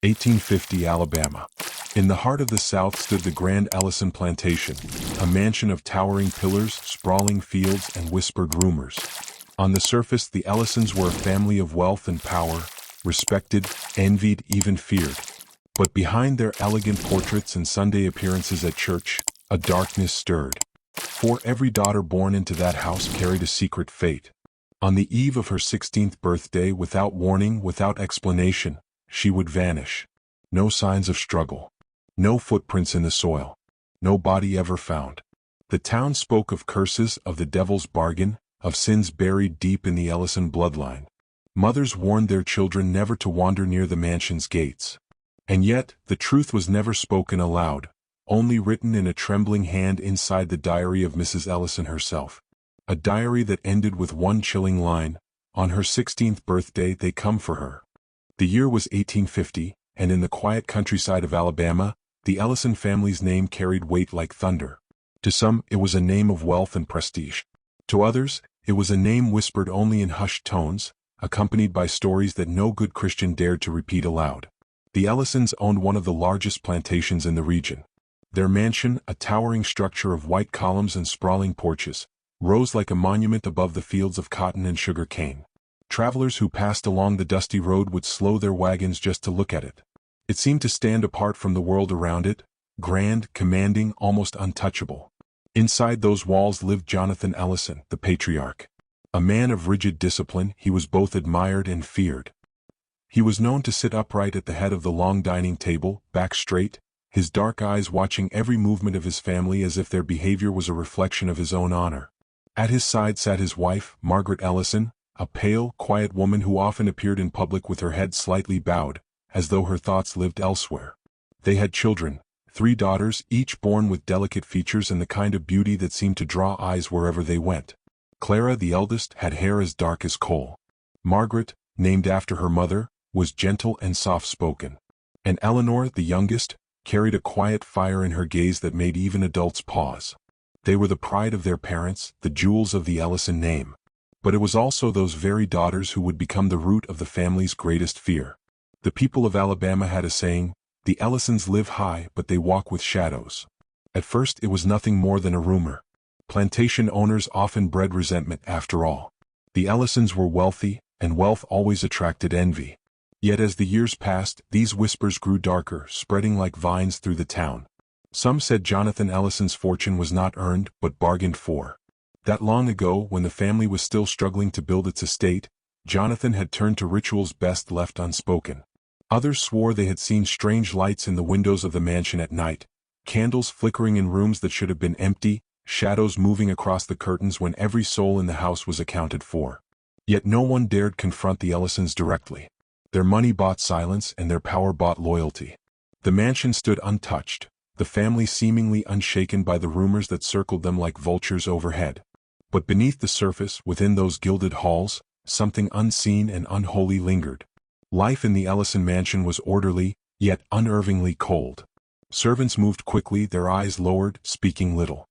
1850 Alabama. In the heart of the South stood the grand Ellison plantation, a mansion of towering pillars, sprawling fields, and whispered rumors. On the surface, the Ellisons were a family of wealth and power, respected, envied, even feared. But behind their elegant portraits and Sunday appearances at church, a darkness stirred. For every daughter born into that house carried a secret fate. On the eve of her 16th birthday, without warning, without explanation, she would vanish. No signs of struggle. No footprints in the soil. No body ever found. The town spoke of curses, of the devil's bargain, of sins buried deep in the Ellison bloodline. Mothers warned their children never to wander near the mansion's gates. And yet, the truth was never spoken aloud, only written in a trembling hand inside the diary of Mrs. Ellison herself. A diary that ended with one chilling line: "On her 16th birthday they come for her." The year was 1850, and in the quiet countryside of Alabama, the Ellison family's name carried weight like thunder. To some, it was a name of wealth and prestige. To others, it was a name whispered only in hushed tones, accompanied by stories that no good Christian dared to repeat aloud. The Ellisons owned one of the largest plantations in the region. Their mansion, a towering structure of white columns and sprawling porches, rose like a monument above the fields of cotton and sugar cane. Travelers who passed along the dusty road would slow their wagons just to look at it. It seemed to stand apart from the world around it, grand, commanding, almost untouchable. Inside those walls lived Jonathan Ellison, the patriarch. A man of rigid discipline, he was both admired and feared. He was known to sit upright at the head of the long dining table, back straight, his dark eyes watching every movement of his family as if their behavior was a reflection of his own honor. At his side sat his wife, Margaret Ellison, a pale, quiet woman who often appeared in public with her head slightly bowed, as though her thoughts lived elsewhere. They had children, 3 daughters, each born with delicate features and the kind of beauty that seemed to draw eyes wherever they went. Clara, the eldest, had hair as dark as coal. Margaret, named after her mother, was gentle and soft-spoken. And Eleanor, the youngest, carried a quiet fire in her gaze that made even adults pause. They were the pride of their parents, the jewels of the Ellison name. But it was also those very daughters who would become the root of the family's greatest fear. The people of Alabama had a saying: "The Ellisons live high, but they walk with shadows." At first it was nothing more than a rumor. Plantation owners often bred resentment after all. The Ellisons were wealthy, and wealth always attracted envy. Yet as the years passed, these whispers grew darker, spreading like vines through the town. Some said Jonathan Ellison's fortune was not earned, but bargained for. That long ago, when the family was still struggling to build its estate, Jonathan had turned to rituals best left unspoken. Others swore they had seen strange lights in the windows of the mansion at night, candles flickering in rooms that should have been empty, shadows moving across the curtains when every soul in the house was accounted for. Yet no one dared confront the Ellisons directly. Their money bought silence and their power bought loyalty. The mansion stood untouched, the family seemingly unshaken by the rumors that circled them like vultures overhead. But beneath the surface, within those gilded halls, something unseen and unholy lingered. Life in the Ellison mansion was orderly, yet unnervingly cold. Servants moved quickly, their eyes lowered, speaking little.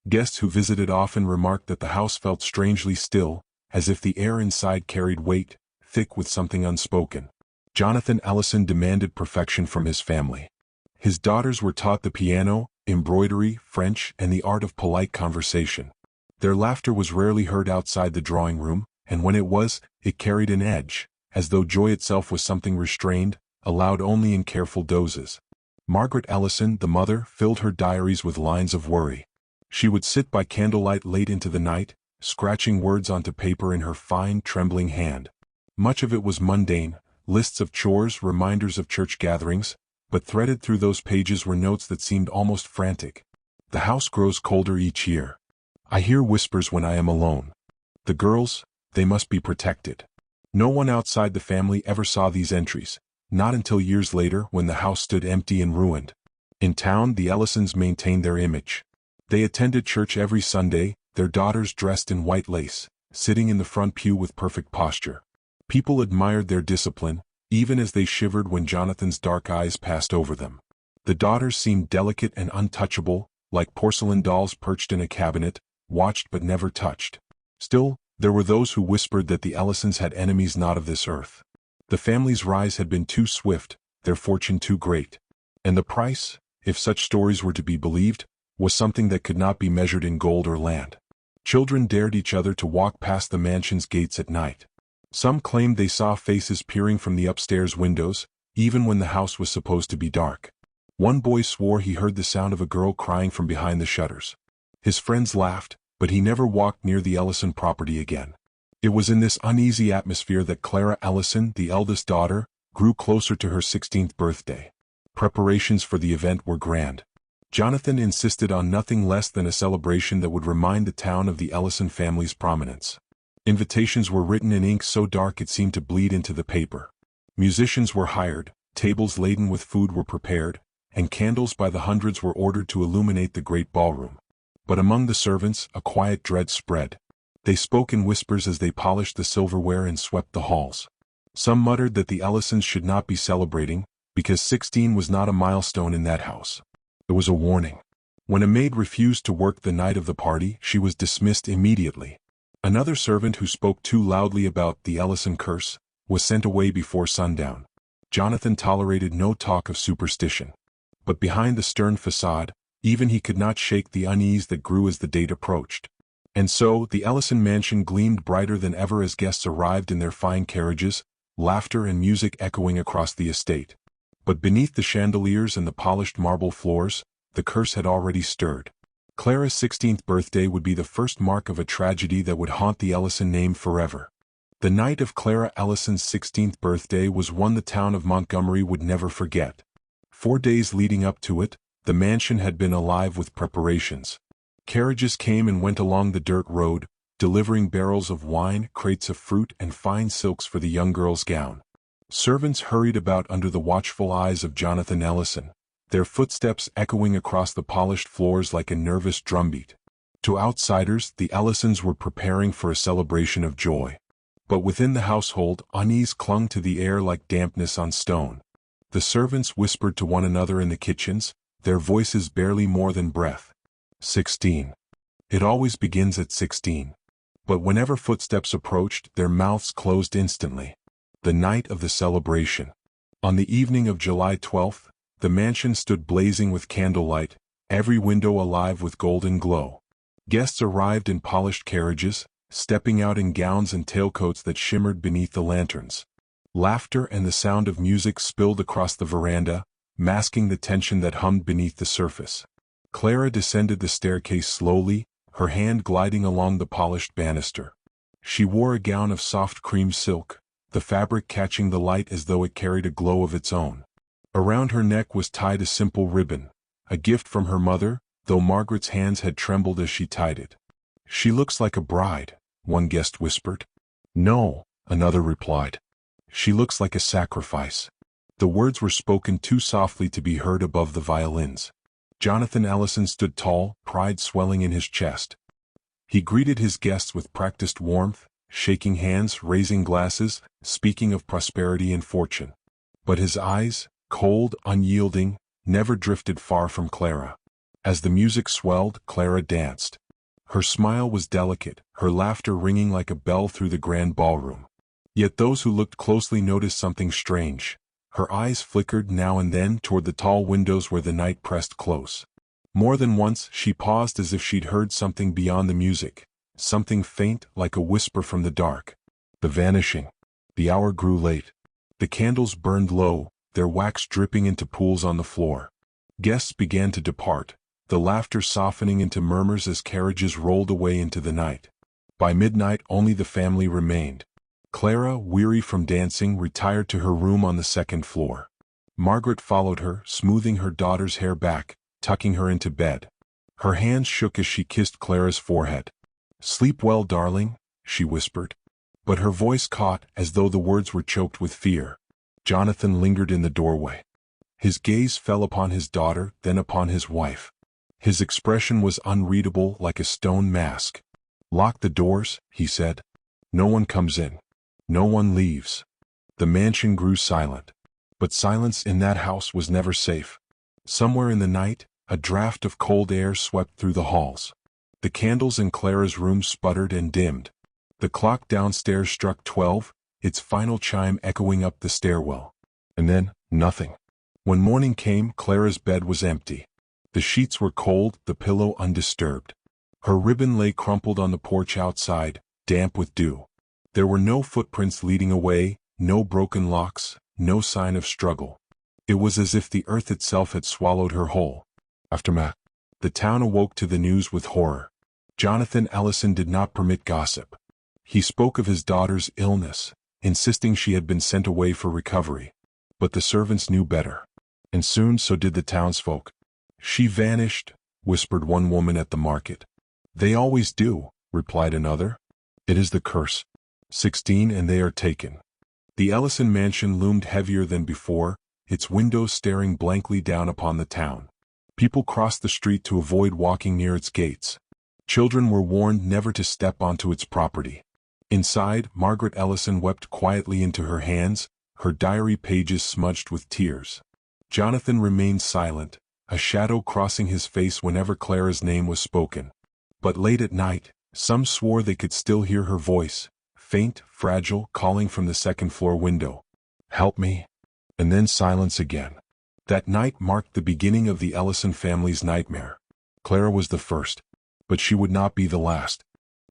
Guests who visited often remarked that the house felt strangely still, as if the air inside carried weight, thick with something unspoken. Jonathan Ellison demanded perfection from his family. His daughters were taught the piano, embroidery, French, and the art of polite conversation. Their laughter was rarely heard outside the drawing room, and when it was, it carried an edge, as though joy itself was something restrained, allowed only in careful doses. Margaret Ellison, the mother, filled her diaries with lines of worry. She would sit by candlelight late into the night, scratching words onto paper in her fine, trembling hand. Much of it was mundane, lists of chores, reminders of church gatherings, but threaded through those pages were notes that seemed almost frantic. "The house grows colder each year. I hear whispers when I am alone. The girls, they must be protected." No one outside the family ever saw these entries, not until years later when the house stood empty and ruined. In town, the Ellisons maintained their image. They attended church every Sunday, their daughters dressed in white lace, sitting in the front pew with perfect posture. People admired their discipline, even as they shivered when Jonathan's dark eyes passed over them. The daughters seemed delicate and untouchable, like porcelain dolls perched in a cabinet, watched but never touched. Still, there were those who whispered that the Ellisons had enemies not of this earth. The family's rise had been too swift, their fortune too great. And the price, if such stories were to be believed, was something that could not be measured in gold or land. Children dared each other to walk past the mansion's gates at night. Some claimed they saw faces peering from the upstairs windows, even when the house was supposed to be dark. One boy swore he heard the sound of a girl crying from behind the shutters. His friends laughed, but he never walked near the Ellison property again. It was in this uneasy atmosphere that Clara Ellison, the eldest daughter, grew closer to her 16th birthday. Preparations for the event were grand. Jonathan insisted on nothing less than a celebration that would remind the town of the Ellison family's prominence. Invitations were written in ink so dark it seemed to bleed into the paper. Musicians were hired, tables laden with food were prepared, and candles by the hundreds were ordered to illuminate the great ballroom. But among the servants, a quiet dread spread. They spoke in whispers as they polished the silverware and swept the halls. Some muttered that the Ellisons should not be celebrating, because 16 was not a milestone in that house. It was a warning. When a maid refused to work the night of the party, she was dismissed immediately. Another servant who spoke too loudly about the Ellison curse was sent away before sundown. Jonathan tolerated no talk of superstition. But behind the stern façade, even he could not shake the unease that grew as the date approached. And so, the Ellison mansion gleamed brighter than ever as guests arrived in their fine carriages, laughter and music echoing across the estate. But beneath the chandeliers and the polished marble floors, the curse had already stirred. Clara's 16th birthday would be the first mark of a tragedy that would haunt the Ellison name forever. The night of Clara Ellison's 16th birthday was one the town of Montgomery would never forget. 4 days leading up to it, the mansion had been alive with preparations. Carriages came and went along the dirt road, delivering barrels of wine, crates of fruit, and fine silks for the young girl's gown. Servants hurried about under the watchful eyes of Jonathan Ellison, their footsteps echoing across the polished floors like a nervous drumbeat. To outsiders, the Ellisons were preparing for a celebration of joy. But within the household, unease clung to the air like dampness on stone. The servants whispered to one another in the kitchens, their voices barely more than breath. 16. It always begins at 16. But whenever footsteps approached, their mouths closed instantly. The night of the celebration. On the evening of July 12th, the mansion stood blazing with candlelight, every window alive with golden glow. Guests arrived in polished carriages, stepping out in gowns and tailcoats that shimmered beneath the lanterns. Laughter and the sound of music spilled across the veranda, masking the tension that hummed beneath the surface. Clara descended the staircase slowly, her hand gliding along the polished banister. She wore a gown of soft cream silk, the fabric catching the light as though it carried a glow of its own. Around her neck was tied a simple ribbon, a gift from her mother, though Margaret's hands had trembled as she tied it. "She looks like a bride," one guest whispered. "No," another replied. "She looks like a sacrifice." The words were spoken too softly to be heard above the violins. Jonathan Ellison stood tall, pride swelling in his chest. He greeted his guests with practiced warmth, shaking hands, raising glasses, speaking of prosperity and fortune. But his eyes, cold, unyielding, never drifted far from Clara. As the music swelled, Clara danced. Her smile was delicate, her laughter ringing like a bell through the grand ballroom. Yet those who looked closely noticed something strange. Her eyes flickered now and then toward the tall windows where the night pressed close. More than once she paused as if she'd heard something beyond the music, something faint like a whisper from the dark. The vanishing. The hour grew late. The candles burned low, their wax dripping into pools on the floor. Guests began to depart, the laughter softening into murmurs as carriages rolled away into the night. By midnight only the family remained. Clara, weary from dancing, retired to her room on the second floor. Margaret followed her, smoothing her daughter's hair back, tucking her into bed. Her hands shook as she kissed Clara's forehead. "Sleep well, darling," she whispered. But her voice caught, as though the words were choked with fear. Jonathan lingered in the doorway. His gaze fell upon his daughter, then upon his wife. His expression was unreadable, like a stone mask. "Lock the doors," he said. "No one comes in. No one leaves." The mansion grew silent. But silence in that house was never safe. Somewhere in the night, a draught of cold air swept through the halls. The candles in Clara's room sputtered and dimmed. The clock downstairs struck 12, its final chime echoing up the stairwell. And then, Nothing. When morning came, Clara's bed was empty. The sheets were cold, the pillow undisturbed. Her ribbon lay crumpled on the porch outside, damp with dew. There were no footprints leading away, no broken locks, no sign of struggle. It was as if the earth itself had swallowed her whole. Aftermath. The town awoke to the news with horror. Jonathan Ellison did not permit gossip. He spoke of his daughter's illness, insisting she had been sent away for recovery. But the servants knew better. And soon so did the townsfolk. "She vanished," whispered one woman at the market. "They always do," replied another. "It is the curse. 16 and they are taken." The Ellison mansion loomed heavier than before, its windows staring blankly down upon the town. People crossed the street to avoid walking near its gates. Children were warned never to step onto its property. Inside, Margaret Ellison wept quietly into her hands, her diary pages smudged with tears. Jonathan remained silent, a shadow crossing his face whenever Clara's name was spoken. But late at night, some swore they could still hear her voice, faint, fragile, calling from the second-floor window. "Help me." And then silence again. That night marked the beginning of the Ellison family's nightmare. Clara was the first, but she would not be the last.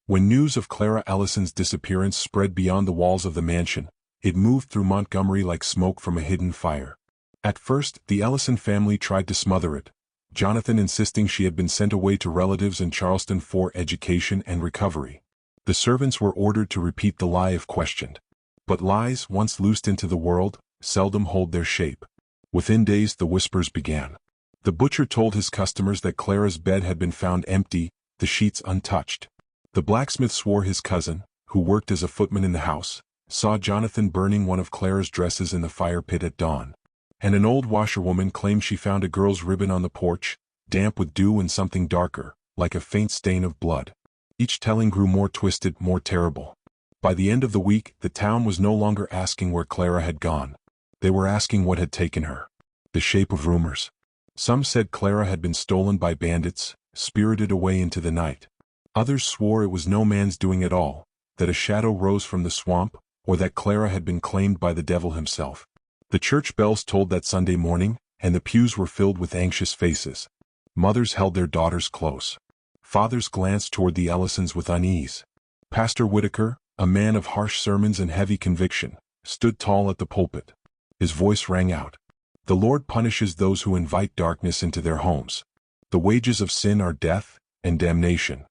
When news of Clara Ellison's disappearance spread beyond the walls of the mansion, it moved through Montgomery like smoke from a hidden fire. At first, the Ellison family tried to smother it, Jonathan insisting she had been sent away to relatives in Charleston for education and recovery. The servants were ordered to repeat the lie if questioned. But lies, once loosed into the world, seldom hold their shape. Within days the whispers began. The butcher told his customers that Clara's bed had been found empty, the sheets untouched. The blacksmith swore his cousin, who worked as a footman in the house, saw Jonathan burning one of Clara's dresses in the fire pit at dawn. And an old washerwoman claimed she found a girl's ribbon on the porch, damp with dew and something darker, like a faint stain of blood. Each telling grew more twisted, more terrible. By the end of the week, the town was no longer asking where Clara had gone. They were asking what had taken her. The shape of rumors. Some said Clara had been stolen by bandits, spirited away into the night. Others swore it was no man's doing at all, that a shadow rose from the swamp, or that Clara had been claimed by the devil himself. The church bells tolled that Sunday morning, and the pews were filled with anxious faces. Mothers held their daughters close. Fathers glanced toward the Ellisons with unease. Pastor Whitaker, a man of harsh sermons and heavy conviction, stood tall at the pulpit. His voice rang out. "The Lord punishes those who invite darkness into their homes. The wages of sin are death and damnation."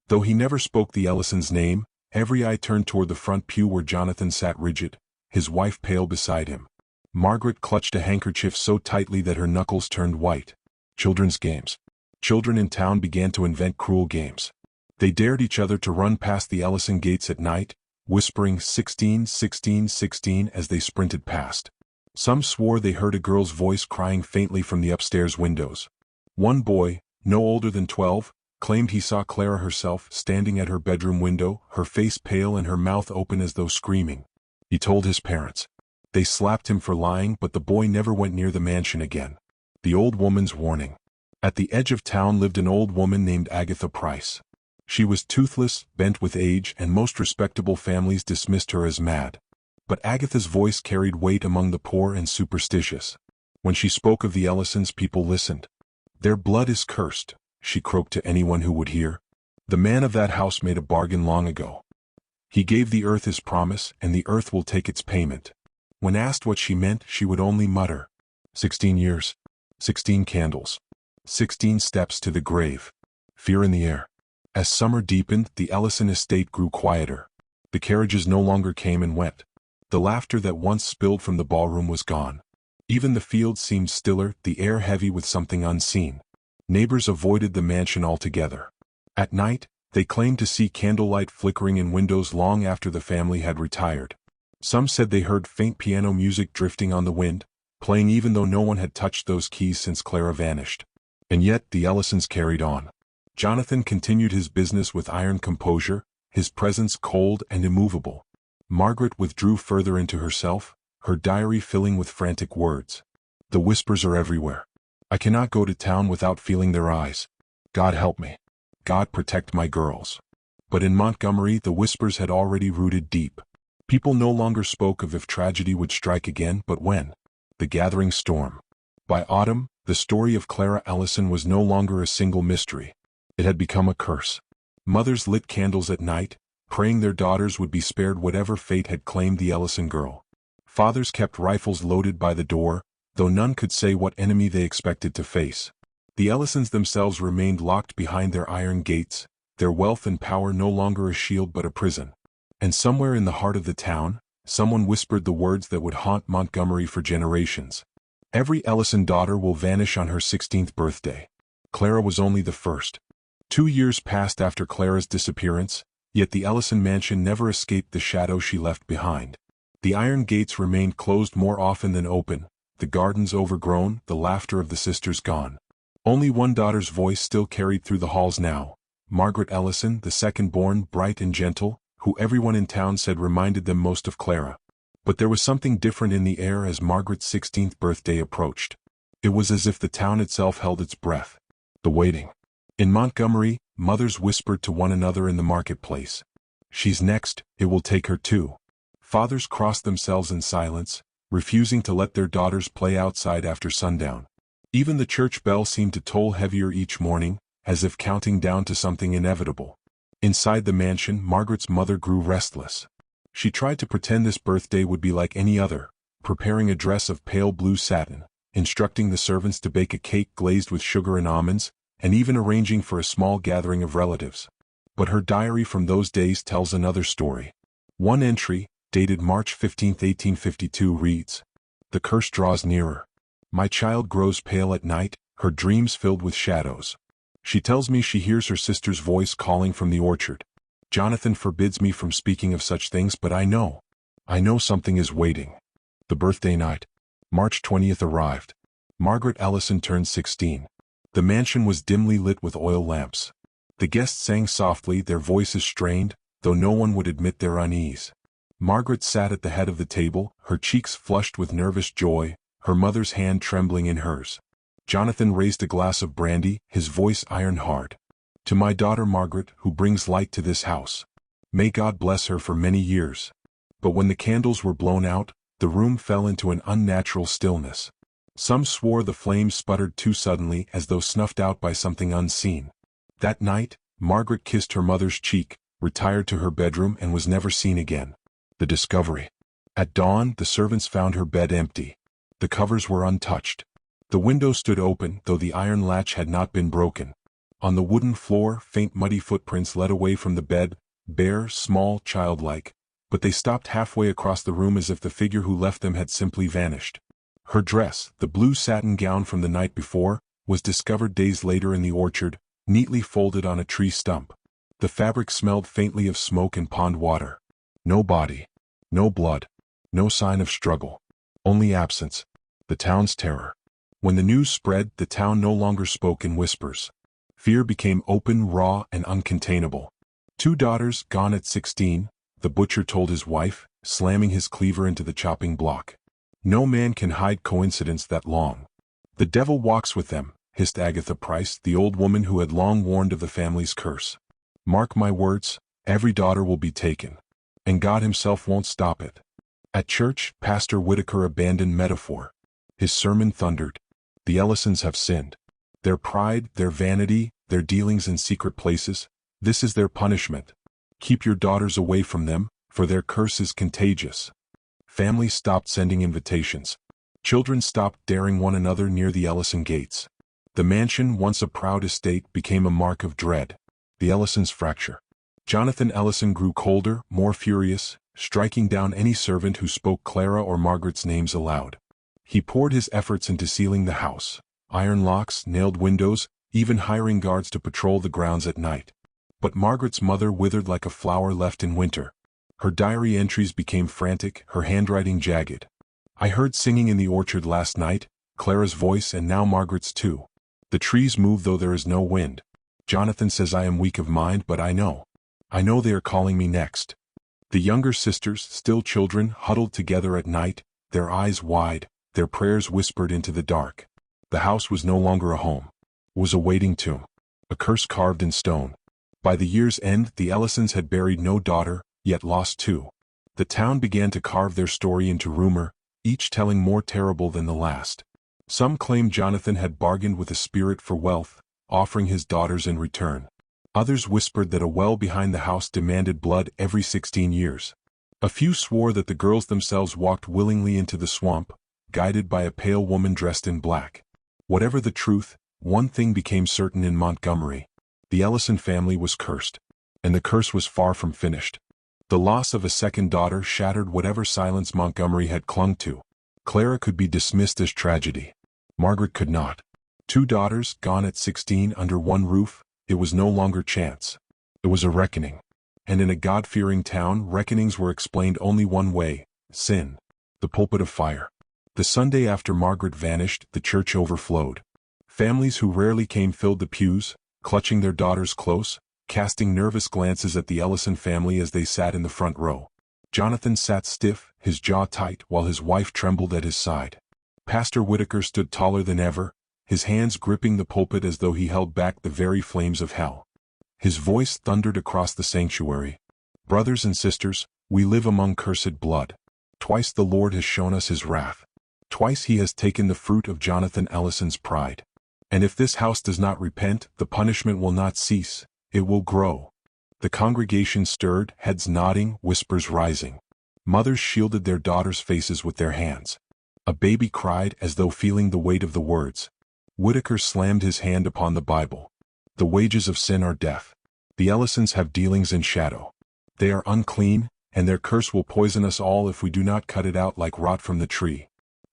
Though he never spoke the Ellisons' name, every eye turned toward the front pew where Jonathan sat rigid, his wife pale beside him. Margaret clutched a handkerchief so tightly that her knuckles turned white. Children's games. Children in town began to invent cruel games. They dared each other to run past the Ellison gates at night, whispering 16, 16, 16 as they sprinted past. Some swore they heard a girl's voice crying faintly from the upstairs windows. One boy, no older than 12, claimed he saw Clara herself standing at her bedroom window, her face pale and her mouth open as though screaming. He told his parents. They slapped him for lying, but the boy never went near the mansion again. The old woman's warning. At the edge of town lived an old woman named Agatha Price. She was toothless, bent with age, and most respectable families dismissed her as mad. But Agatha's voice carried weight among the poor and superstitious. When she spoke of the Ellisons, people listened. "Their blood is cursed," she croaked to anyone who would hear. "The man of that house made a bargain long ago. He gave the earth his promise, and the earth will take its payment." When asked what she meant, she would only mutter, 16 years, 16 candles, 16 steps to the grave. Fear in the air. As summer deepened, the Ellison estate grew quieter. The carriages no longer came and went. The laughter that once spilled from the ballroom was gone. Even the fields seemed stiller, the air heavy with something unseen. Neighbors avoided the mansion altogether. At night, they claimed to see candlelight flickering in windows long after the family had retired. Some said they heard faint piano music drifting on the wind, playing even though no one had touched those keys since Clara vanished. And yet the Ellisons carried on. Jonathan continued his business with iron composure, his presence cold and immovable. Margaret withdrew further into herself, her diary filling with frantic words. "The whispers are everywhere. I cannot go to town without feeling their eyes. God help me. God protect my girls." But in Montgomery the whispers had already rooted deep. People no longer spoke of if tragedy would strike again, but when. The Gathering Storm. By autumn, the story of Clara Ellison was no longer a single mystery. It had become a curse. Mothers lit candles at night, praying their daughters would be spared whatever fate had claimed the Ellison girl. Fathers kept rifles loaded by the door, though none could say what enemy they expected to face. The Ellisons themselves remained locked behind their iron gates, their wealth and power no longer a shield but a prison. And somewhere in the heart of the town, someone whispered the words that would haunt Montgomery for generations. Every Ellison daughter will vanish on her 16th birthday. Clara was only the first. 2 years passed after Clara's disappearance, yet the Ellison mansion never escaped the shadow she left behind. The iron gates remained closed more often than open, the gardens overgrown, the laughter of the sisters gone. Only one daughter's voice still carried through the halls now, Margaret Ellison, the second-born, bright and gentle, who everyone in town said reminded them most of Clara. But there was something different in the air as Margaret's 16th birthday approached. It was as if the town itself held its breath. The waiting. In Montgomery, mothers whispered to one another in the marketplace. "She's next, it will take her too." Fathers crossed themselves in silence, refusing to let their daughters play outside after sundown. Even the church bell seemed to toll heavier each morning, as if counting down to something inevitable. Inside the mansion, Margaret's mother grew restless. She tried to pretend this birthday would be like any other, preparing a dress of pale blue satin, instructing the servants to bake a cake glazed with sugar and almonds, and even arranging for a small gathering of relatives. But her diary from those days tells another story. One entry, dated March 15, 1852, reads, "The curse draws nearer. My child grows pale at night, her dreams filled with shadows. She tells me she hears her sister's voice calling from the orchard. Jonathan forbids me from speaking of such things, but I know something is waiting." The birthday night. March 20th arrived. Margaret Ellison turned 16. The mansion was dimly lit with oil lamps. The guests sang softly, their voices strained, though no one would admit their unease. Margaret sat at the head of the table, her cheeks flushed with nervous joy, her mother's hand trembling in hers. Jonathan raised a glass of brandy, his voice iron hard. "To my daughter Margaret, who brings light to this house. May God bless her for many years." But when the candles were blown out, the room fell into an unnatural stillness. Some swore the flames sputtered too suddenly, as though snuffed out by something unseen. That night, Margaret kissed her mother's cheek, retired to her bedroom, and was never seen again. The discovery. At dawn, the servants found her bed empty. The covers were untouched. The window stood open, though the iron latch had not been broken. On the wooden floor, faint muddy footprints led away from the bed, bare, small, childlike, but they stopped halfway across the room as if the figure who left them had simply vanished. Her dress, the blue satin gown from the night before, was discovered days later in the orchard, neatly folded on a tree stump. The fabric smelled faintly of smoke and pond water. No body, no blood, no sign of struggle, only absence, the town's terror. When the news spread, the town no longer spoke in whispers. Fear became open, raw, and uncontainable. 2 daughters gone at 16, the butcher told his wife, slamming his cleaver into the chopping block. "No man can hide coincidence that long." "The devil walks with them," hissed Agatha Price, the old woman who had long warned of the family's curse. "Mark my words, every daughter will be taken. And God himself won't stop it." At church, Pastor Whitaker abandoned metaphor. His sermon thundered. The Ellisons have sinned. Their pride, their vanity, their dealings in secret places, this is their punishment. Keep your daughters away from them, for their curse is contagious. Families stopped sending invitations. Children stopped daring one another near the Ellison gates. The mansion, once a proud estate, became a mark of dread. The Ellisons' fracture. Jonathan Ellison grew colder, more furious, striking down any servant who spoke Clara or Margaret's names aloud. He poured his efforts into sealing the house. Iron locks, nailed windows, even hiring guards to patrol the grounds at night. But Margaret's mother withered like a flower left in winter. Her diary entries became frantic, her handwriting jagged. "I heard singing in the orchard last night, Clara's voice, and now Margaret's too. The trees move though there is no wind. Jonathan says I am weak of mind, but I know they are calling me next." The younger sisters, still children, huddled together at night, their eyes wide, their prayers whispered into the dark. The house was no longer a home. It was a waiting tomb. A curse carved in stone. By the year's end, the Ellisons had buried no daughter, yet lost 2. The town began to carve their story into rumor, each telling more terrible than the last. Some claimed Jonathan had bargained with a spirit for wealth, offering his daughters in return. Others whispered that a well behind the house demanded blood every 16 years. A few swore that the girls themselves walked willingly into the swamp, guided by a pale woman dressed in black. Whatever the truth, one thing became certain in Montgomery. The Ellison family was cursed. And the curse was far from finished. The loss of a second daughter shattered whatever silence Montgomery had clung to. Clara could be dismissed as tragedy. Margaret could not. 2 daughters, gone at 16 under one roof, it was no longer chance. It was a reckoning. And in a God-fearing town, reckonings were explained only one way: sin. The pulpit of fire. The Sunday after Margaret vanished, the church overflowed. Families who rarely came filled the pews, clutching their daughters close, casting nervous glances at the Ellison family as they sat in the front row. Jonathan sat stiff, his jaw tight, while his wife trembled at his side. Pastor Whitaker stood taller than ever, his hands gripping the pulpit as though he held back the very flames of hell. His voice thundered across the sanctuary. "Brothers and sisters, we live among cursed blood. Twice the Lord has shown us his wrath. Twice he has taken the fruit of Jonathan Ellison's pride. And if this house does not repent, the punishment will not cease, it will grow." The congregation stirred, heads nodding, whispers rising. Mothers shielded their daughters' faces with their hands. A baby cried as though feeling the weight of the words. Whitaker slammed his hand upon the Bible. "The wages of sin are death. The Ellisons have dealings in shadow. They are unclean, and their curse will poison us all if we do not cut it out like rot from the tree."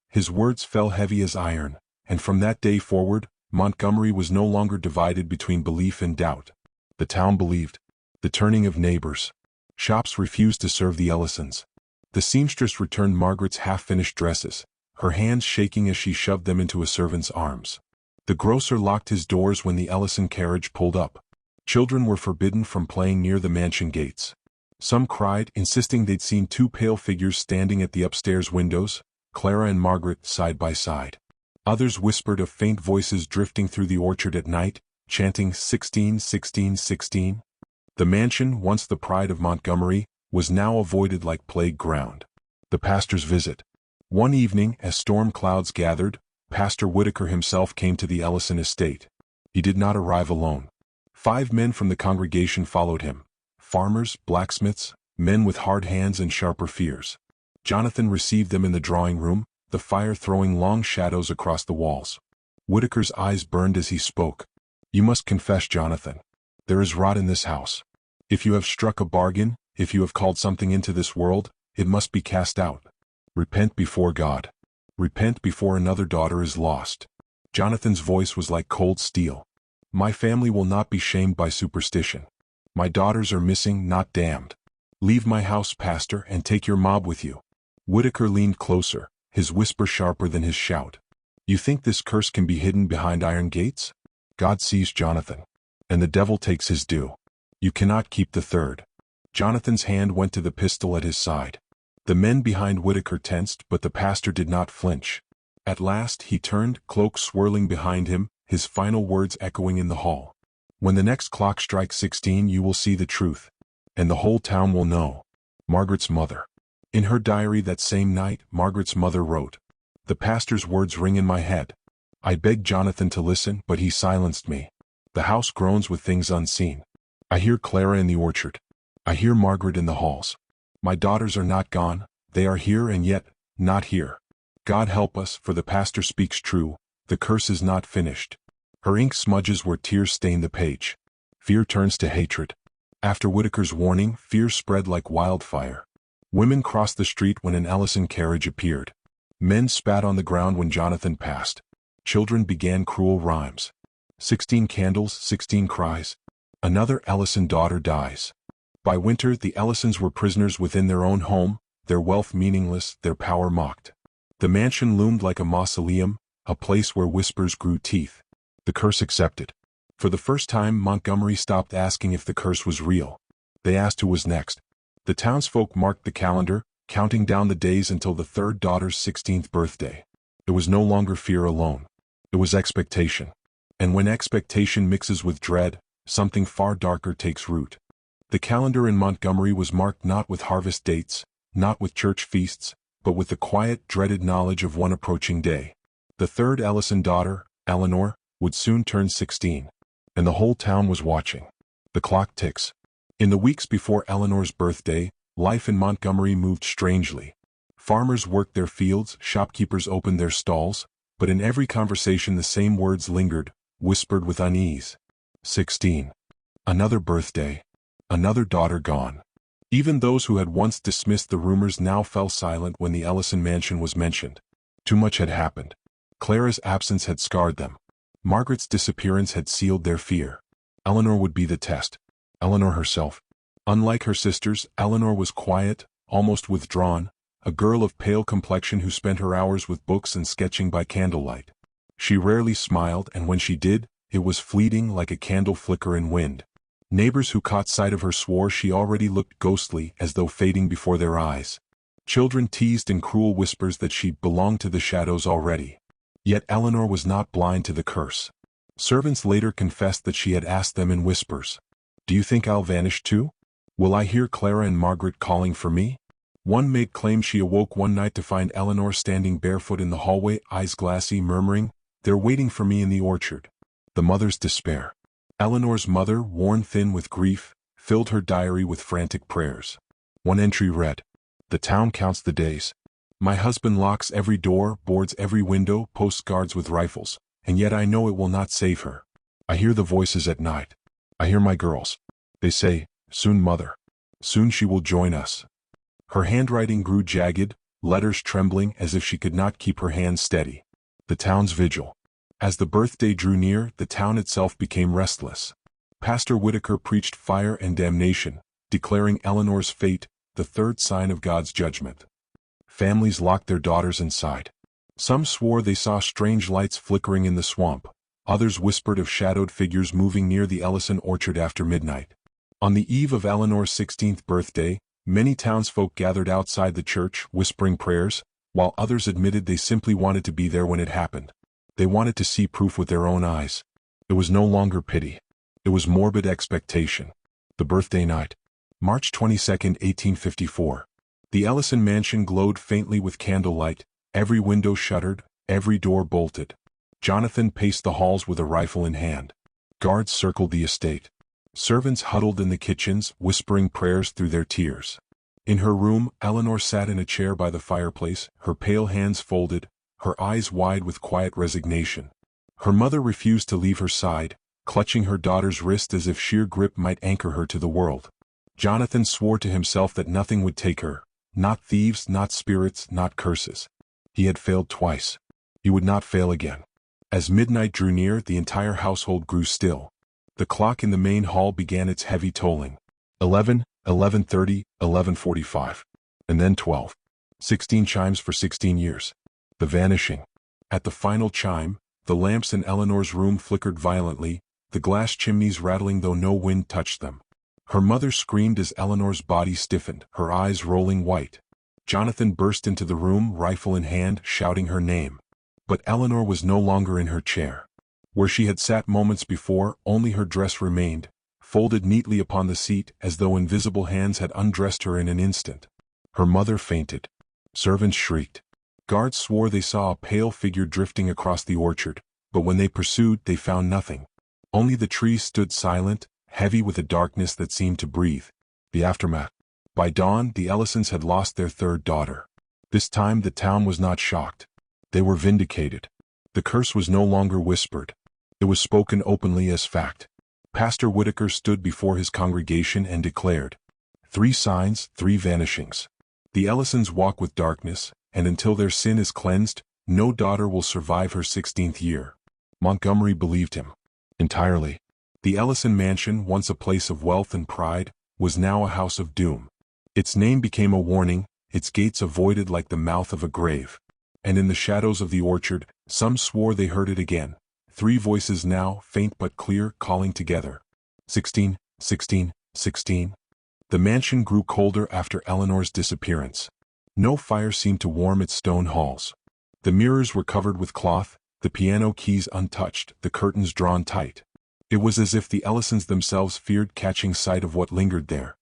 His words fell heavy as iron, and from that day forward, Montgomery was no longer divided between belief and doubt. The town believed. The turning of neighbors. Shops refused to serve the Ellisons. The seamstress returned Margaret's half-finished dresses, her hands shaking as she shoved them into a servant's arms. The grocer locked his doors when the Ellison carriage pulled up. Children were forbidden from playing near the mansion gates. Some cried, insisting they'd seen 2 pale figures standing at the upstairs windows, Clara and Margaret side by side. Others whispered of faint voices drifting through the orchard at night, chanting 16, 16, 16. The mansion, once the pride of Montgomery, was now avoided like plague ground. The pastor's visit. One evening, as storm clouds gathered, Pastor Whitaker himself came to the Ellison estate. He did not arrive alone. 5 men from the congregation followed him. Farmers, blacksmiths, men with hard hands and sharper fears. Jonathan received them in the drawing room, the fire throwing long shadows across the walls. Whitaker's eyes burned as he spoke. "You must confess, Jonathan. There is rot in this house. If you have struck a bargain, if you have called something into this world, it must be cast out. Repent before God. Repent before another daughter is lost." Jonathan's voice was like cold steel. "My family will not be shamed by superstition. My daughters are missing, not damned. Leave my house, pastor, and take your mob with you." Whitaker leaned closer, his whisper sharper than his shout. "You think this curse can be hidden behind iron gates? God sees, Jonathan. And the devil takes his due. You cannot keep the third." Jonathan's hand went to the pistol at his side. The men behind Whitaker tensed, but the pastor did not flinch. At last he turned, cloak swirling behind him, his final words echoing in the hall. "When the next clock strikes 16, you will see the truth. And the whole town will know." Margaret's mother. In her diary that same night, Margaret's mother wrote, "The pastor's words ring in my head. I begged Jonathan to listen, but he silenced me. The house groans with things unseen. I hear Clara in the orchard. I hear Margaret in the halls. My daughters are not gone, they are here and yet, not here. God help us, for the pastor speaks true, the curse is not finished." Her ink smudges where tears stained the page. Fear turns to hatred. After Whitaker's warning, fear spread like wildfire. Women crossed the street when an Ellison carriage appeared. Men spat on the ground when Jonathan passed. Children began cruel rhymes. 16 candles, 16 cries. Another Ellison daughter dies. By winter, the Ellisons were prisoners within their own home, their wealth meaningless, their power mocked. The mansion loomed like a mausoleum, a place where whispers grew teeth. The curse accepted. For the first time, Montgomery stopped asking if the curse was real. They asked who was next. The townsfolk marked the calendar, counting down the days until the third daughter's 16th birthday. It was no longer fear alone. It was expectation. And when expectation mixes with dread, something far darker takes root. The calendar in Montgomery was marked not with harvest dates, not with church feasts, but with the quiet, dreaded knowledge of one approaching day. The third Ellison daughter, Eleanor, would soon turn 16. And the whole town was watching. The clock ticks. In the weeks before Eleanor's birthday, life in Montgomery moved strangely. Farmers worked their fields, shopkeepers opened their stalls, but in every conversation the same words lingered, whispered with unease. 16. Another birthday. Another daughter gone. Even those who had once dismissed the rumors now fell silent when the Ellison mansion was mentioned. Too much had happened. Clara's absence had scarred them. Margaret's disappearance had sealed their fear. Eleanor would be the test. Eleanor herself. Unlike her sisters, Eleanor was quiet, almost withdrawn, a girl of pale complexion who spent her hours with books and sketching by candlelight. She rarely smiled, and when she did, it was fleeting like a candle flicker in wind. Neighbors who caught sight of her swore she already looked ghostly, as though fading before their eyes. Children teased in cruel whispers that she belonged to the shadows already. Yet Eleanor was not blind to the curse. Servants later confessed that she had asked them in whispers, "Do you think I'll vanish too? Will I hear Clara and Margaret calling for me?" One maid claimed she awoke one night to find Eleanor standing barefoot in the hallway, eyes glassy, murmuring, "They're waiting for me in the orchard." The mother's despair. Eleanor's mother, worn thin with grief, filled her diary with frantic prayers. One entry read, "The town counts the days. My husband locks every door, boards every window, posts guards with rifles, and yet I know it will not save her. I hear the voices at night. I hear my girls. They say, 'Soon, mother. Soon she will join us.'" Her handwriting grew jagged, letters trembling as if she could not keep her hands steady. The town's vigil. As the birthday drew near, the town itself became restless. Pastor Whitaker preached fire and damnation, declaring Eleanor's fate the third sign of God's judgment. Families locked their daughters inside. Some swore they saw strange lights flickering in the swamp. Others whispered of shadowed figures moving near the Ellison orchard after midnight. On the eve of Eleanor's 16th birthday, many townsfolk gathered outside the church, whispering prayers, while others admitted they simply wanted to be there when it happened. They wanted to see proof with their own eyes. It was no longer pity. It was morbid expectation. The birthday night. March 22, 1854. The Ellison mansion glowed faintly with candlelight, every window shuttered, every door bolted. Jonathan paced the halls with a rifle in hand. Guards circled the estate. Servants huddled in the kitchens, whispering prayers through their tears. In her room, Eleanor sat in a chair by the fireplace, her pale hands folded, her eyes wide with quiet resignation. Her mother refused to leave her side, clutching her daughter's wrist as if sheer grip might anchor her to the world. Jonathan swore to himself that nothing would take her, not thieves, not spirits, not curses. He had failed twice. He would not fail again. As midnight drew near, the entire household grew still. The clock in the main hall began its heavy tolling. 11, 11:30, 11:45. And then 12. 16 chimes for 16 years. The vanishing. At the final chime, the lamps in Eleanor's room flickered violently, the glass chimneys rattling though no wind touched them. Her mother screamed as Eleanor's body stiffened, her eyes rolling white. Jonathan burst into the room, rifle in hand, shouting her name. But Eleanor was no longer in her chair. Where she had sat moments before, only her dress remained, folded neatly upon the seat as though invisible hands had undressed her in an instant. Her mother fainted. Servants shrieked. Guards swore they saw a pale figure drifting across the orchard, but when they pursued, they found nothing. Only the trees stood silent, heavy with a darkness that seemed to breathe. The aftermath. By dawn, the Ellisons had lost their third daughter. This time the town was not shocked. They were vindicated. The curse was no longer whispered. It was spoken openly as fact. Pastor Whitaker stood before his congregation and declared, 3 signs, 3 vanishings. The Ellisons walk with darkness, and until their sin is cleansed, no daughter will survive her 16th year. Montgomery believed him. Entirely. The Ellison mansion, once a place of wealth and pride, was now a house of doom. Its name became a warning, its gates avoided like the mouth of a grave. And in the shadows of the orchard, some swore they heard it again. 3 voices now, faint but clear, calling together. 16, 16, 16. The mansion grew colder after Eleanor's disappearance. No fire seemed to warm its stone halls. The mirrors were covered with cloth, the piano keys untouched, the curtains drawn tight. It was as if the Ellisons themselves feared catching sight of what lingered there.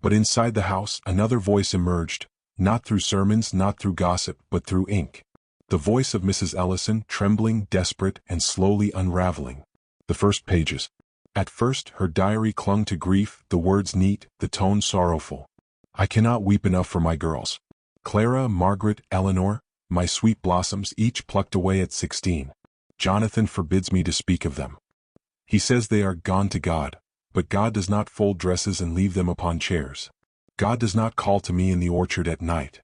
But inside the house, another voice emerged, Not through sermons, not through gossip, but through ink. The voice of Mrs. Ellison, trembling, desperate, and slowly unraveling. The first pages. At first, her diary clung to grief, the words neat, the tone sorrowful. I cannot weep enough for my girls. Clara, Margaret, Eleanor, my sweet blossoms, each plucked away at 16. Jonathan forbids me to speak of them. He says they are gone to God, but God does not fold dresses and leave them upon chairs. God does not call to me in the orchard at night.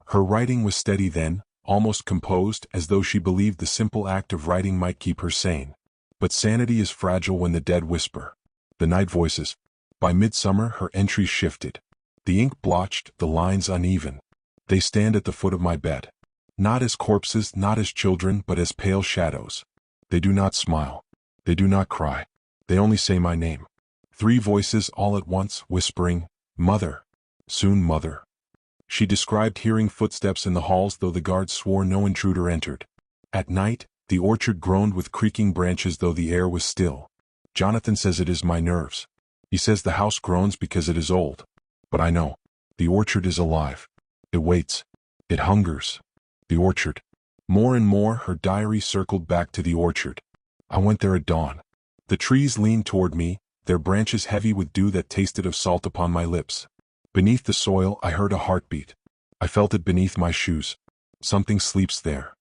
Her writing was steady then, almost composed, as though she believed the simple act of writing might keep her sane. But sanity is fragile when the dead whisper. The night voices. By midsummer her entries shifted. The ink blotched, the lines uneven. They stand at the foot of my bed. Not as corpses, not as children, but as pale shadows. They do not smile. They do not cry. They only say my name. 3 voices all at once, whispering, Mother. Soon Mother. She described hearing footsteps in the halls, though the guards swore no intruder entered. At night, the orchard groaned with creaking branches, though the air was still. Jonathan says it is my nerves. He says the house groans because it is old. But I know. The orchard is alive. It waits. It hungers. The orchard. More and more her diary circled back to the orchard. I went there at dawn. The trees leaned toward me, their branches heavy with dew that tasted of salt upon my lips. Beneath the soil I heard a heartbeat. I felt it beneath my shoes. Something sleeps there.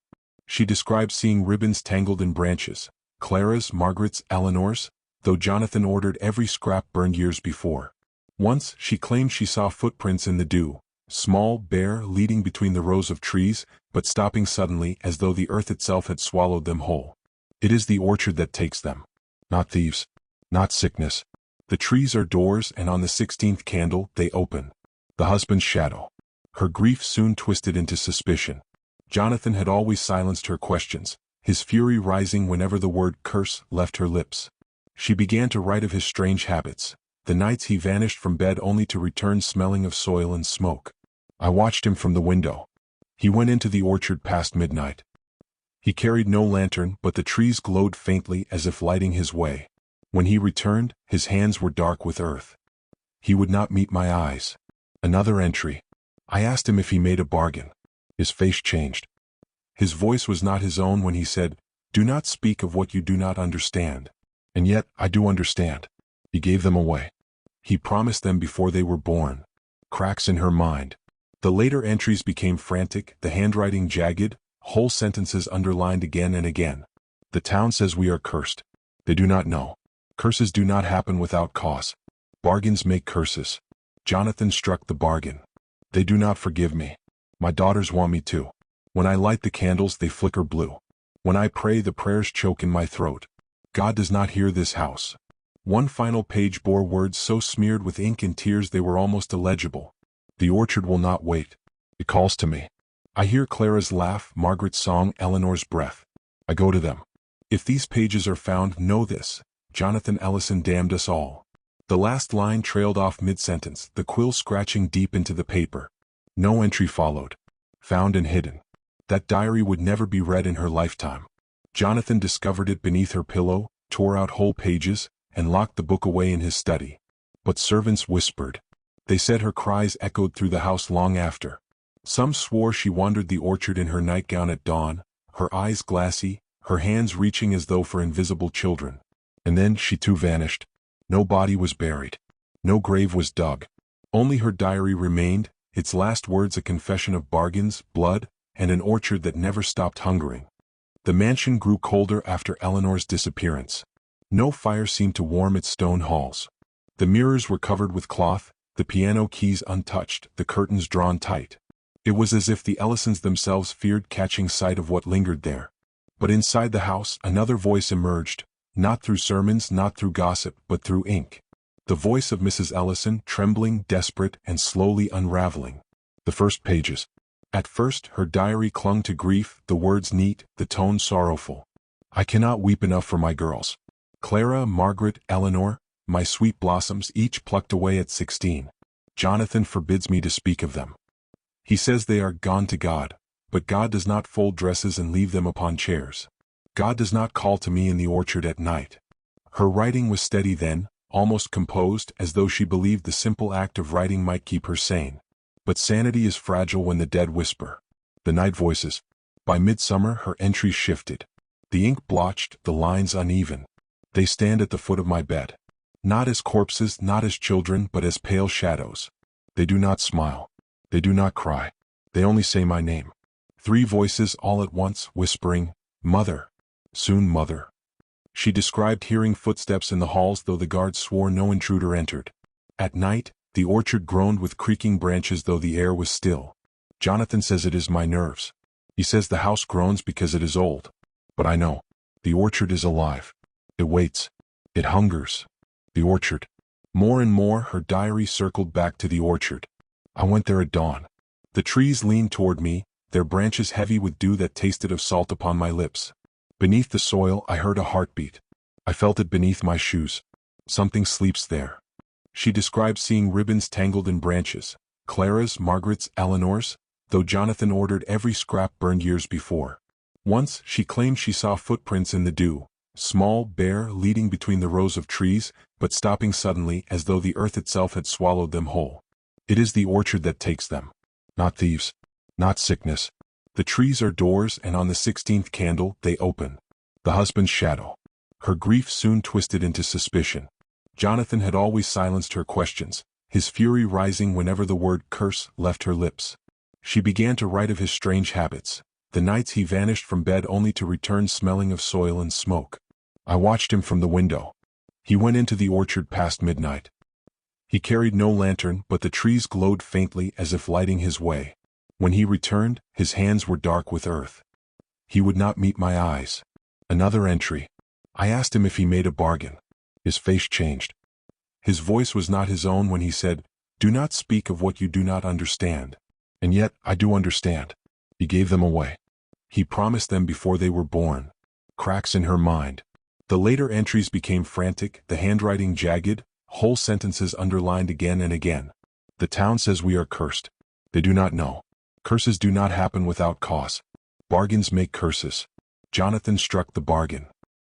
She described seeing ribbons tangled in branches, Clara's, Margaret's, Eleanor's, though Jonathan ordered every scrap burned years before. Once she claimed she saw footprints in the dew, small, bare, leading between the rows of trees, but stopping suddenly as though the earth itself had swallowed them whole. It is the orchard that takes them. Not thieves. Not sickness. The trees are doors, and on the 16th candle they open. The husband's shadow. Her grief soon twisted into suspicion. Jonathan had always silenced her questions, his fury rising whenever the word curse left her lips. She began to write of his strange habits, the nights he vanished from bed only to return smelling of soil and smoke. I watched him from the window. He went into the orchard past midnight. He carried no lantern, but the trees glowed faintly as if lighting his way. When he returned, his hands were dark with earth. He would not meet my eyes. Another entry. I asked him if he made a bargain. His face changed. His voice was not his own when he said, "Do not speak of what you do not understand." And yet, I do understand. He gave them away. He promised them before they were born. Cracks in her mind. The later entries became frantic, the handwriting jagged, whole sentences underlined again and again. The town says we are cursed. They do not know. Curses do not happen without cause. Bargains make curses. Jonathan struck the bargain. They do not forgive me. My daughters want me to. When I light the candles, they flicker blue. When I pray, the prayers choke in my throat. God does not hear this house. One final page bore words so smeared with ink and tears they were almost illegible. The orchard will not wait. It calls to me. I hear Clara's laugh, Margaret's song, Eleanor's breath. I go to them. If these pages are found, know this. Jonathan Ellison damned us all. The last line trailed off mid-sentence, the quill scratching deep into the paper. No entry followed. Found and hidden. That diary would never be read in her lifetime. Jonathan discovered it beneath her pillow, tore out whole pages, and locked the book away in his study. But servants whispered. They said her cries echoed through the house long after. Some swore she wandered the orchard in her nightgown at dawn, her eyes glassy, her hands reaching as though for invisible children. And then she too vanished. No body was buried. No grave was dug. Only her diary remained, its last words a confession of bargains, blood, and an orchard that never stopped hungering. The mansion grew colder after Eleanor's disappearance. No fire seemed to warm its stone halls. The mirrors were covered with cloth, the piano keys untouched, the curtains drawn tight. It was as if the Ellisons themselves feared catching sight of what lingered there. But inside the house, another voice emerged, not through sermons, not through gossip, but through ink. The voice of Mrs. Ellison, trembling, desperate, and slowly unraveling. The first pages. At first, her diary clung to grief, the words neat, the tone sorrowful. I cannot weep enough for my girls. Clara, Margaret, Eleanor, my sweet blossoms, each plucked away at 16. Jonathan forbids me to speak of them. He says they are gone to God, but God does not fold dresses and leave them upon chairs. God does not call to me in the orchard at night. Her writing was steady then, almost composed, as though she believed the simple act of writing might keep her sane. But sanity is fragile when the dead whisper. The night voices. By midsummer her entries shifted. The ink blotched, the lines uneven. They stand at the foot of my bed. Not as corpses, not as children, but as pale shadows. They do not smile. They do not cry. They only say my name. 3 voices all at once, whispering, "Mother. Soon, mother." She described hearing footsteps in the halls, though the guards swore no intruder entered. At night, the orchard groaned with creaking branches, though the air was still. Jonathan says it is my nerves. He says the house groans because it is old. But I know. The orchard is alive. It waits. It hungers. The orchard. More and more her diary circled back to the orchard. I went there at dawn. The trees leaned toward me, their branches heavy with dew that tasted of salt upon my lips. Beneath the soil I heard a heartbeat. I felt it beneath my shoes. Something sleeps there. She described seeing ribbons tangled in branches. Clara's, Margaret's, Eleanor's, though Jonathan ordered every scrap burned years before. Once she claimed she saw footprints in the dew, small, bare, leading between the rows of trees, but stopping suddenly as though the earth itself had swallowed them whole. It is the orchard that takes them. Not thieves. Not sickness. The trees are doors, and on the 16th candle they open. The husband's shadow. Her grief soon twisted into suspicion. Jonathan had always silenced her questions, his fury rising whenever the word curse left her lips. She began to write of his strange habits, the nights he vanished from bed only to return smelling of soil and smoke. I watched him from the window. He went into the orchard past midnight. He carried no lantern, but the trees glowed faintly as if lighting his way. When he returned, his hands were dark with earth. He would not meet my eyes. Another entry. I asked him if he made a bargain. His face changed. His voice was not his own when he said, "Do not speak of what you do not understand." And yet, I do understand. He gave them away. He promised them before they were born. Cracks in her mind. The later entries became frantic, the handwriting jagged, whole sentences underlined again and again. The town says we are cursed. They do not know. Curses do not happen without cause. Bargains make curses. Jonathan struck the bargain.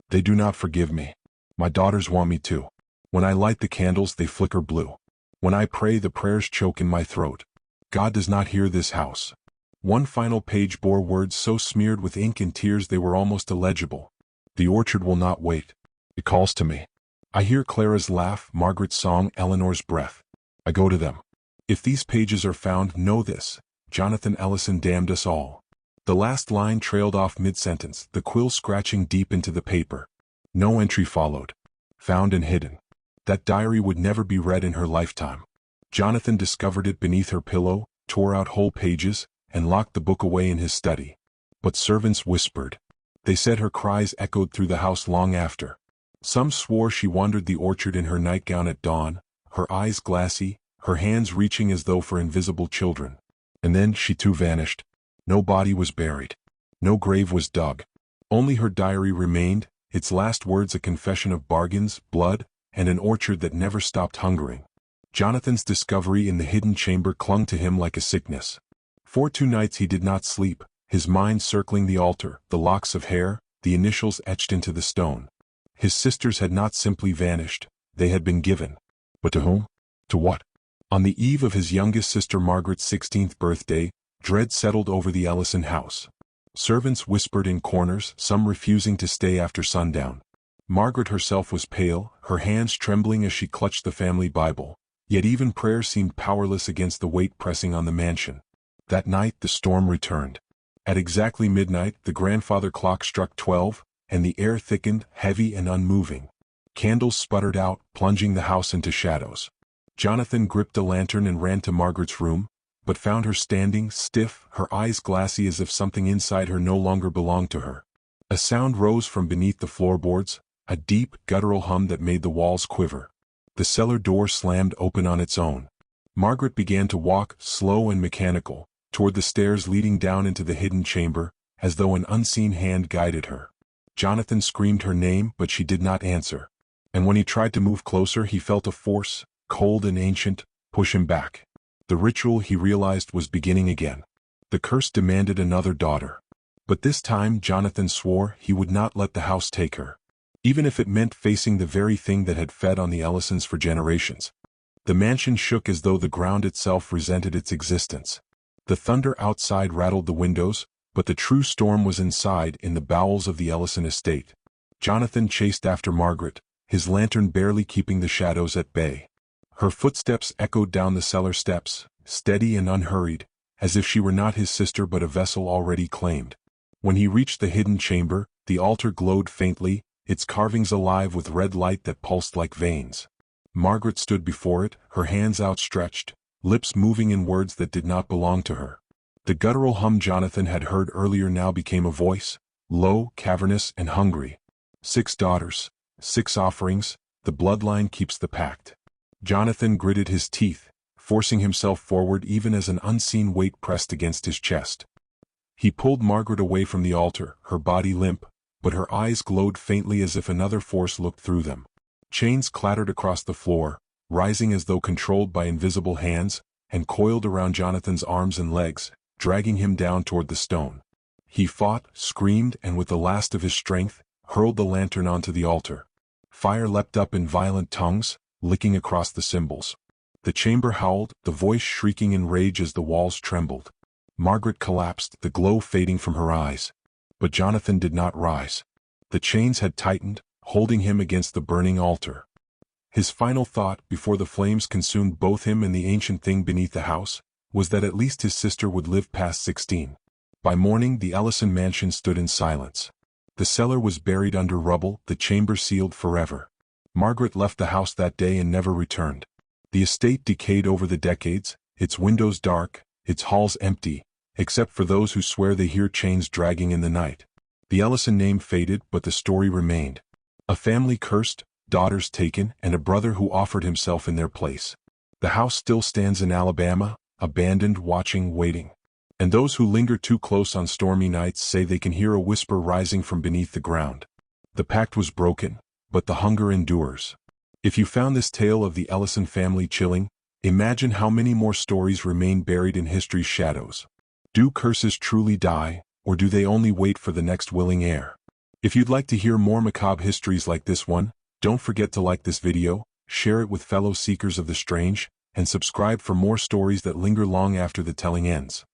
They do not forgive me. My daughters want me to. When I light the candles, they flicker blue. When I pray, the prayers choke in my throat. God does not hear this house. One final page bore words so smeared with ink and tears they were almost illegible. The orchard will not wait. It calls to me. I hear Clara's laugh, Margaret's song, Eleanor's breath. I go to them. If these pages are found, know this. Jonathan Ellison damned us all. The last line trailed off mid-sentence, the quill scratching deep into the paper. No entry followed. Found and hidden. That diary would never be read in her lifetime. Jonathan discovered it beneath her pillow, tore out whole pages, and locked the book away in his study. But servants whispered. They said her cries echoed through the house long after. Some swore she wandered the orchard in her nightgown at dawn, her eyes glassy, her hands reaching as though for invisible children. And then she too vanished. No body was buried. No grave was dug. Only her diary remained, its last words a confession of bargains, blood, and an orchard that never stopped hungering. Jonathan's discovery in the hidden chamber clung to him like a sickness. For 2 nights he did not sleep, his mind circling the altar, the locks of hair, the initials etched into the stone. His sisters had not simply vanished, they had been given. But to whom? To what? On the eve of his youngest sister Margaret's 16th birthday, dread settled over the Ellison house. Servants whispered in corners, some refusing to stay after sundown. Margaret herself was pale, her hands trembling as she clutched the family Bible. Yet even prayer seemed powerless against the weight pressing on the mansion. That night the storm returned. At exactly midnight the grandfather clock struck 12, and the air thickened, heavy and unmoving. Candles sputtered out, plunging the house into shadows. Jonathan gripped a lantern and ran to Margaret's room, but found her standing, stiff, her eyes glassy as if something inside her no longer belonged to her. A sound rose from beneath the floorboards, a deep, guttural hum that made the walls quiver. The cellar door slammed open on its own. Margaret began to walk, slow and mechanical, toward the stairs leading down into the hidden chamber, as though an unseen hand guided her. Jonathan screamed her name, but she did not answer. And when he tried to move closer, he felt a force, cold and ancient, push him back. The ritual, he realized, was beginning again. The curse demanded another daughter. But this time Jonathan swore he would not let the house take her. Even if it meant facing the very thing that had fed on the Ellisons for generations. The mansion shook as though the ground itself resented its existence. The thunder outside rattled the windows, but the true storm was inside in the bowels of the Ellison estate. Jonathan chased after Margaret, his lantern barely keeping the shadows at bay. Her footsteps echoed down the cellar steps, steady and unhurried, as if she were not his sister but a vessel already claimed. When he reached the hidden chamber, the altar glowed faintly, its carvings alive with red light that pulsed like veins. Margaret stood before it, her hands outstretched, lips moving in words that did not belong to her. The guttural hum Jonathan had heard earlier now became a voice, low, cavernous, and hungry. 6 daughters, 6 offerings, the bloodline keeps the pact. Jonathan gritted his teeth, forcing himself forward even as an unseen weight pressed against his chest. He pulled Margaret away from the altar, her body limp, but her eyes glowed faintly as if another force looked through them. Chains clattered across the floor, rising as though controlled by invisible hands, and coiled around Jonathan's arms and legs, dragging him down toward the stone. He fought, screamed, and with the last of his strength, hurled the lantern onto the altar. Fire leapt up in violent tongues, licking across the symbols. The chamber howled, the voice shrieking in rage as the walls trembled. Margaret collapsed, the glow fading from her eyes. But Jonathan did not rise. The chains had tightened, holding him against the burning altar. His final thought, before the flames consumed both him and the ancient thing beneath the house, was that at least his sister would live past 16. By morning the Ellison mansion stood in silence. The cellar was buried under rubble, the chamber sealed forever. Margaret left the house that day and never returned. The estate decayed over the decades, its windows dark, its halls empty, except for those who swear they hear chains dragging in the night. The Ellison name faded, but the story remained. A family cursed, daughters taken, and a brother who offered himself in their place. The house still stands in Alabama, abandoned, watching, waiting. And those who linger too close on stormy nights say they can hear a whisper rising from beneath the ground. The pact was broken, but the hunger endures. If you found this tale of the Ellison family chilling, imagine how many more stories remain buried in history's shadows. Do curses truly die, or do they only wait for the next willing heir? If you'd like to hear more macabre histories like this one, don't forget to like this video, share it with fellow seekers of the strange, and subscribe for more stories that linger long after the telling ends.